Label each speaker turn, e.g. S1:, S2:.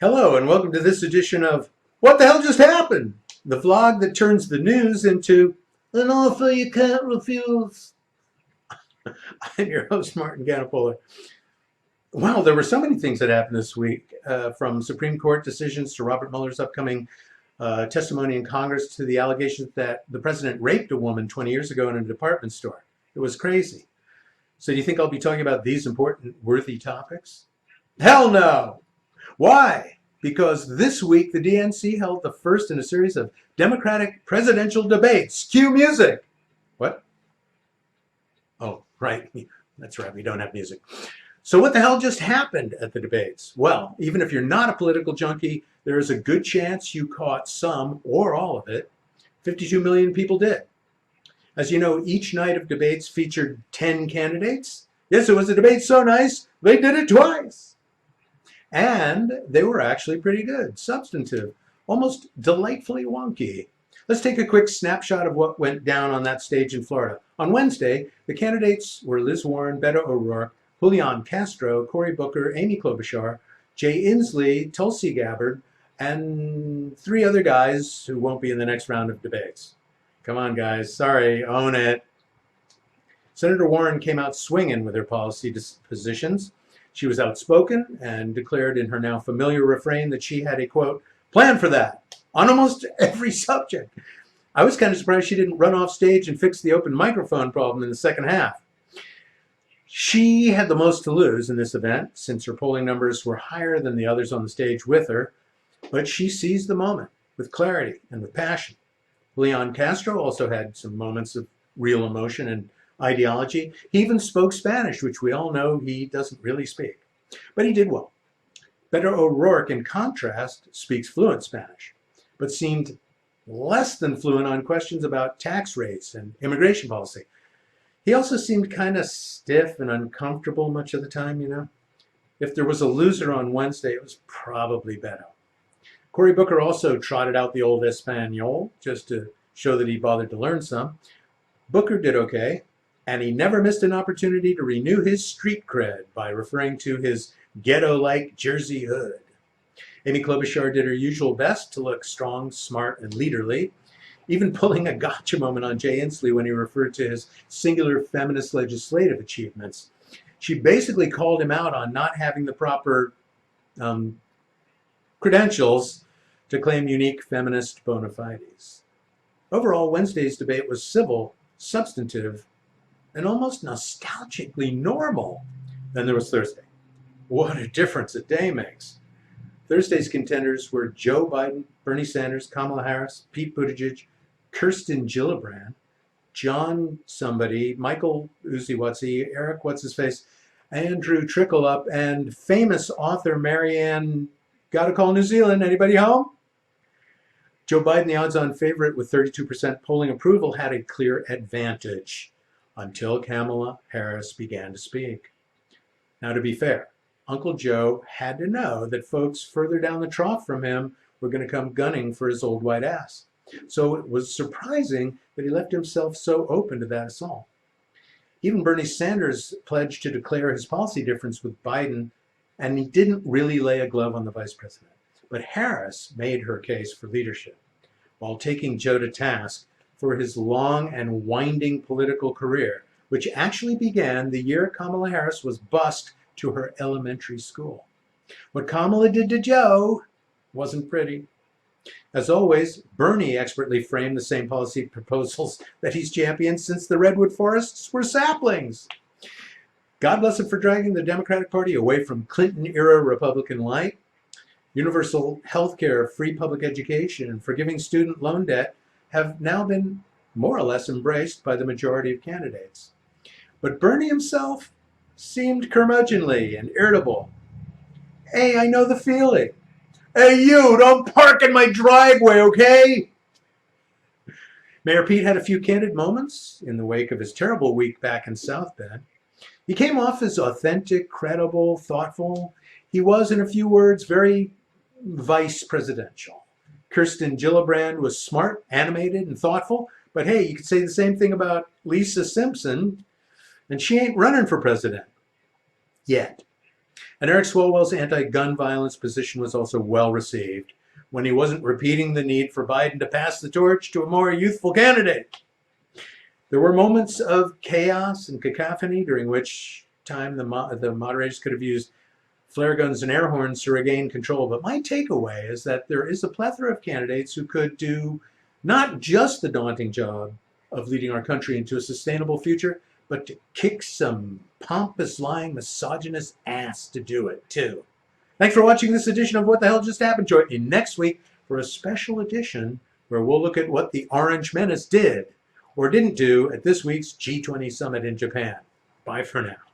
S1: Hello, and welcome to this edition of What the Hell Just Happened? The vlog that turns the news into an offer you can't refuse. I'm your host, Martin Ganapola. Wow, there were so many things that happened this week, from Supreme Court decisions to Robert Mueller's upcoming testimony in Congress to the allegations that the president raped a woman 20 years ago in a department store. It was crazy. So do you think I'll be talking about these important, worthy topics? Hell no! Why? Because this week the DNC held the first in a series of Democratic presidential debates. Cue music. What? Oh, right. That's right. We don't have music. So what the hell just happened at the debates? Well, even if you're not a political junkie, there is a good chance you caught some or all of it. 52 million people did. As you know, each night of debates featured 10 candidates. Yes, it was a debate so nice, they did it twice. And they were actually pretty good, substantive, almost delightfully wonky. Let's take a quick snapshot of what went down on that stage in Florida. On Wednesday, the candidates were Liz Warren, Beto O'Rourke, Julian Castro, Cory Booker, Amy Klobuchar, Jay Inslee, Tulsi Gabbard, and 3 other guys who won't be in the next round of debates. Come on, guys. Sorry, own it. Senator Warren came out swinging with her policy positions. She was outspoken and declared in her now familiar refrain that she had a, quote, plan for that on almost every subject. I was kind of surprised she didn't run off stage and fix the open microphone problem in the second half. She had the most to lose in this event since her polling numbers were higher than the others on the stage with her, but she seized the moment with clarity and with passion. Leon Castro also had some moments of real emotion and ideology. He even spoke Spanish, which we all know he doesn't really speak. But he did well. Beto O'Rourke, in contrast, speaks fluent Spanish, but seemed less than fluent on questions about tax rates and immigration policy. He also seemed kind of stiff and uncomfortable much of the time, you know. If there was a loser on Wednesday, it was probably Beto. Cory Booker also trotted out the old Espanol just to show that he bothered to learn some. Booker did okay, and he never missed an opportunity to renew his street cred by referring to his ghetto-like Jersey hood. Amy Klobuchar did her usual best to look strong, smart, and leaderly, even pulling a gotcha moment on Jay Inslee when he referred to his singular feminist legislative achievements. She basically called him out on not having the proper credentials to claim unique feminist bona fides. Overall, Wednesday's debate was civil, substantive, and almost nostalgically normal. Then there was Thursday. What a difference a day makes. Thursday's contenders were Joe Biden, Bernie Sanders, Kamala Harris, Pete Buttigieg, Kirsten Gillibrand, John somebody, Michael Uzi-Watsy, Eric What's-His-Face, Andrew Trickleup, and famous author Marianne Gotta Call New Zealand. Anybody home? Joe Biden, the odds-on favorite with 32% polling approval, had a clear advantage until Kamala Harris began to speak. Now, to be fair, Uncle Joe had to know that folks further down the trough from him were going to come gunning for his old white ass. So it was surprising that he left himself so open to that assault. Even Bernie Sanders pledged to declare his policy difference with Biden, and he didn't really lay a glove on the vice president. But Harris made her case for leadership, while taking Joe to task for his long and winding political career, which actually began the year Kamala Harris was bused to her elementary school. What Kamala did to Joe wasn't pretty. As always, Bernie expertly framed the same policy proposals that he's championed since the redwood forests were saplings. God bless him for dragging the Democratic Party away from Clinton-era Republican light. Universal health care, free public education, and forgiving student loan debt have now been more or less embraced by the majority of candidates. But Bernie himself seemed curmudgeonly and irritable. Hey, I know the feeling. Hey, you, don't park in my driveway, okay? Mayor Pete had a few candid moments in the wake of his terrible week back in South Bend. He came off as authentic, credible, thoughtful. He was, in a few words, very vice presidential. Kirsten Gillibrand was smart, animated, and thoughtful, but hey, you could say the same thing about Lisa Simpson, and she ain't running for president yet. And Eric Swalwell's anti-gun violence position was also well received when he wasn't repeating the need for Biden to pass the torch to a more youthful candidate. There were moments of chaos and cacophony during which time the moderators could have used flare guns and air horns to regain control. But my takeaway is that there is a plethora of candidates who could do not just the daunting job of leading our country into a sustainable future, but to kick some pompous, lying, misogynist ass to do it, too. Thanks for watching this edition of What the Hell Just Happened. Join me next week for a special edition where we'll look at what the Orange Menace did or didn't do at this week's G20 summit in Japan. Bye for now.